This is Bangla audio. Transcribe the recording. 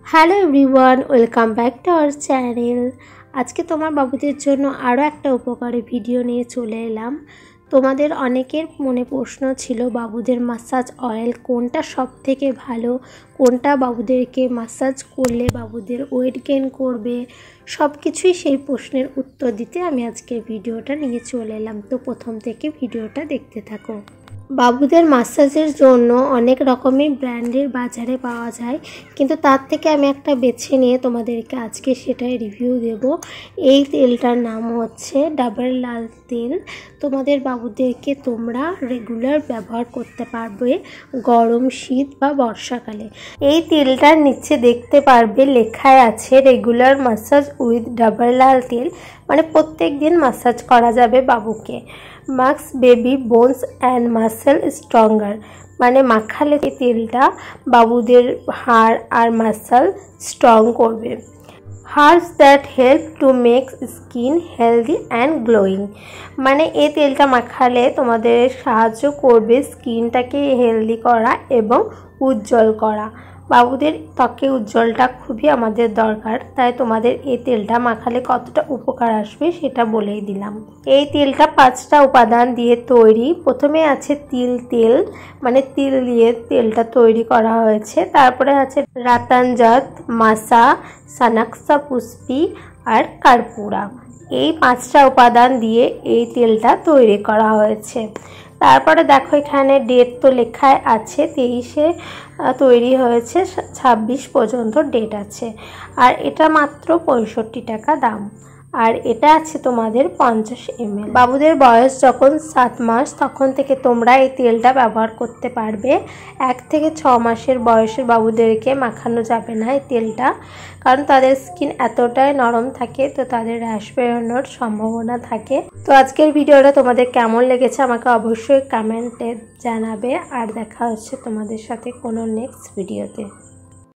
Hello everyone, welcome back to our channel. আজকে তোমার বাবুদের জন্য আরও একটা উপকারী ভিডিও নিয়ে চলে এলাম। তোমাদের অনেকের মনে প্রশ্ন ছিল বাবুদের মাসাজ অয়েল কোনটা সব থেকে ভালো, কোনটা বাবুদেরকে মাসাজ করলে বাবুদের ওয়েট গেইন করবে, সব কিছুই সেই প্রশ্নের উত্তর দিতে আমি আজকে ভিডিওটা নিয়ে চলে এলাম। তো প্রথম থেকে ভিডিওটা দেখতে থাকো। বাবুদের মাসাজের জন্য অনেক রকমের ব্র্যান্ডের বাজারে পাওয়া যায়, কিন্তু তার থেকে আমি একটা বেছে নিয়ে তোমাদেরকে আজকে সেটাই রিভিউ দেব। এই তেলটার নাম হচ্ছে ডাবর লাল তেল। তোমাদের বাবুদেরকে তোমরা রেগুলার ব্যবহার করতে পারবে গরম, শীত বা বর্ষাকালে। এই তেলটার নিচে দেখতে পারবে লেখায় আছে রেগুলার মাসাজ উইথ ডাবর লাল তেল, মানে প্রত্যেক দিন মাসাজ করা যাবে বাবুকে। Mask baby bones and muscle stronger, মানে মাখালে এই তেলটা বাবুদের হাড় আর মাসল স্ট্রং করবে। Herbs that help to make skin healthy and glowing, মানে এই তেলটা মাখালে তোমাদের সাহায্য করবে স্কিনটাকে হেলদি করা এবং উজ্জ্বল করা। বাবুদের ত্বকে উজ্জ্বলটা খুবই আমাদের দরকার, তাই তোমাদের এই তেলটা মাখালে কতটা উপকার আসবে সেটা বলেই দিলাম। এই তেলটা 5টা উপাদান দিয়ে তৈরি। প্রথমে আছে তিল তেল, মানে তিল দিয়ে তেলটা তৈরি করা হয়েছে। তারপরে আছে রাতানজাত, মাসা, সানাক্সা পুষ্পি আর কার্পুরা। এই 5টা উপাদান দিয়ে এই তেলটা তৈরি করা হয়েছে। তারপরে দেখো এখানে ডেট তো লেখায় আছে 23-এ তৈরি হয়েছে, 26 পর্যন্ত ডেট আছে। আর এটা মাত্র 65 টাকা দাম। আর এটা আছে তোমাদের 50 ml। বাবুদের বয়স যখন 7 মাস তখন থেকে তোমরা এই তেলটা ব্যবহার করতে পারবে। 1 থেকে 6 মাসের বয়সের বাবুদেরকে মাখানো যাবে না এই তেলটা, কারণ তাদের স্কিন এতটাই নরম থাকে, তো তাদের র্যাশ বেরোনোর সম্ভাবনা থাকে। তো আজকের ভিডিওটা তোমাদের কেমন লেগেছে আমাকে অবশ্যই কমেন্টে জানাবে। আর দেখা হচ্ছে তোমাদের সাথে কোনো নেক্সট ভিডিওতে।